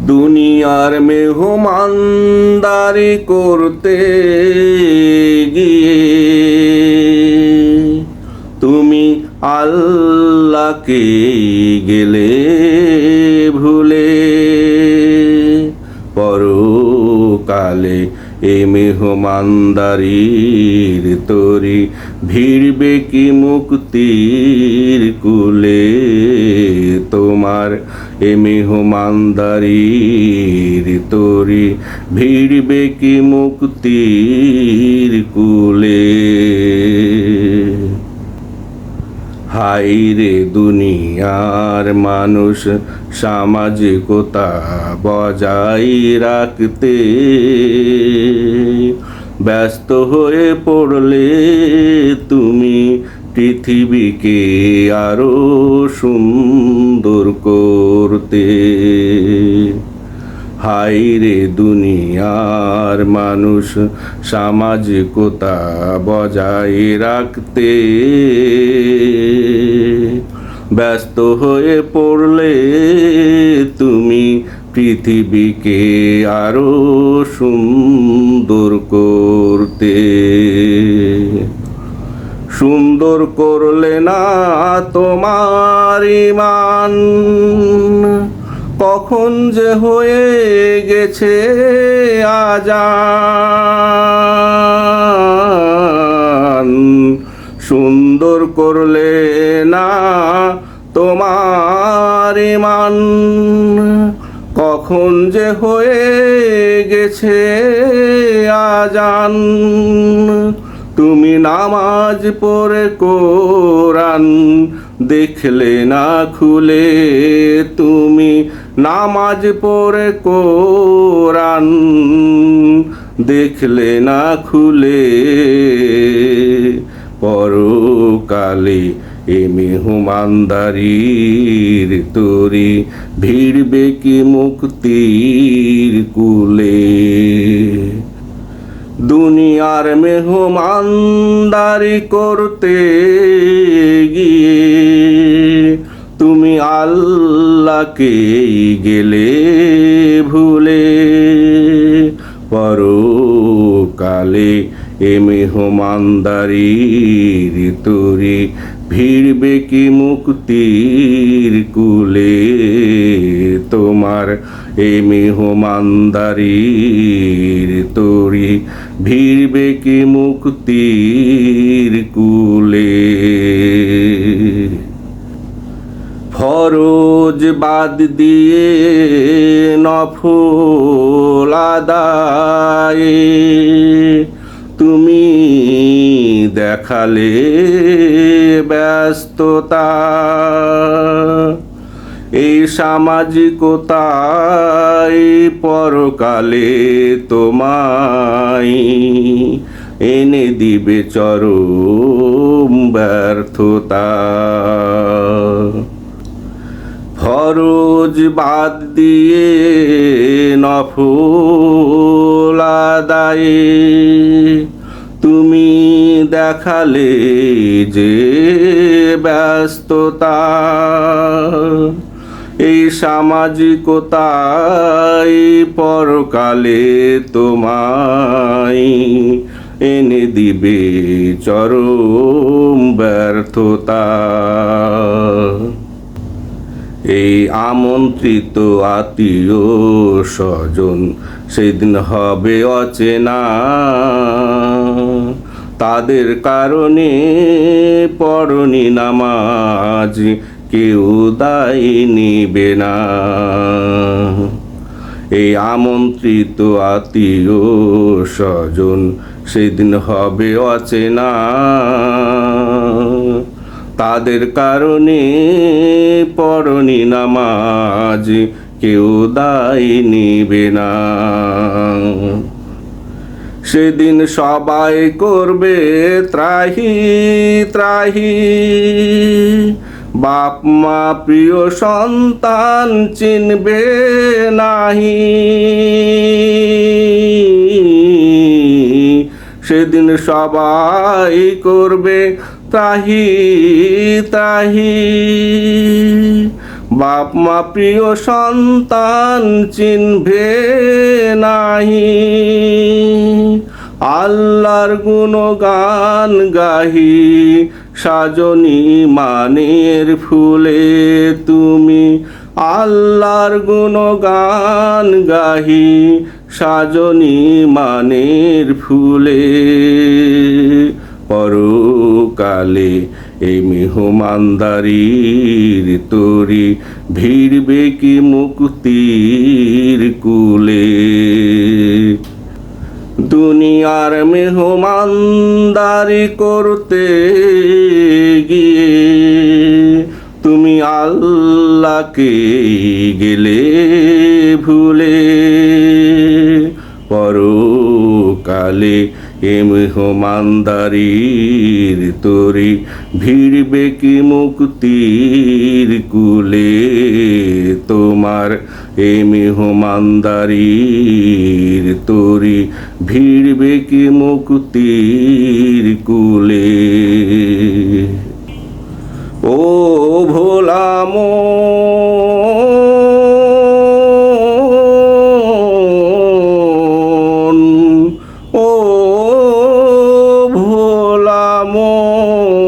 দুনিয়ার মেহমানদারি করতে গিয়ে তুমি আল্লাহকে গেলে ভুলে। পরকালে এই মেহমানদারির তরি ভিড়বে কি মুক্তির কুলে। তোমার এ মেহমানদারির তরি ভিড়বে কি মুক্তির কুলে। হায়রে দুনিয়ার মানুষ সামাজিকতা বজায় রাখতে ব্যস্ত হয়ে পড়লে তুমি পৃথিবীকে আরো সুন্দর করতে। হায়রে দুনিয়ার মানুষ সামাজিকতা বজায় রাখতে ব্যস্ত হয়ে পড়লে তুমি পৃথিবীকে আরো সুন্দর করতে। সুন্দর করলে না তোমার ঈমান, কখন যে হয়ে গেছে আজান। সুন্দর করলে না তোমার ঈমান, কখন যে হয়ে গেছে আজান। তুমি নামাজ পড়ে কোরআন দেখলে না খুলে। তুমি নামাজ পড়ে কোরআন দেখলে না খুলে। পরকালে এ মেহমানদারির তরি ভিড়বে কি মুক্তির কুলে। দুনিয়ার মেহমানদারি করতে গিয়ে তুমি আল্লাহকে গেলে ভুলে। পরকালে এ মেহমানদারির তরি ভিড়বে কি মুক্তির কুলে। তোমার এ মেহমানদারির তরি ভিড়বে কি মুক্তির কুলে। ফরজ বাদ দিয়ে নফল আদায়ে তুমি দেখালে ব্যস্ততা। এই সামাজিকতায় পরকালে তোমায় এনে দিবে চরম ব্যর্থতা। ফরজ বাদ দিয়ে নফল আদায়ে তুমি দেখালে যে ব্যস্ততা। এই সামাজিকতায় পরকালে তোমায় এনে দিবে চরম ব্যর্থতা। এই আমন্ত্রিত আত্মীয় স্বজন সেদিন হবে অচেনা। তাদের কারণে পড়নি নামাজ কেউ দায় নিবে না। এই আমন্ত্রিত আত্মীয় স্বজন সেদিন হবে অচেনা। তাদের কারণে পড়নি নামাজ কেউ দায় নিবে না। সেদিন সবাই করবে ত্রাহি ত্রাহি। বাপ মা প্রিয় সন্তান চিনবে নাহি। সেদিন সবাই করবে ত্রাহি ত্রাহি। বাপ মা প্রিয় সন্তান চিনবে নাহি, আল্লাহর গুণগান গাহি সাজনি মানের ফুলে তুমি, আল্লাহর গুণগান গাহি সাজনি মানের ফুলে। পরকালে এই মেহমানদারির তরি ভিড়বে কি মুক্তির কুলে। দুনিয়ার মেহমানদারি করতে গিয়ে তুমি আল্লাহকে গেলে ভুলে। পরকালে এ মেহমানদারির তরি ভিড়বে কি মুক্তির কুলে। তোমার এ মেহমানদারির তরি ভিড়বে কি মুক্তির কুলে। ও ভোলা মন, ও ভোলা মন,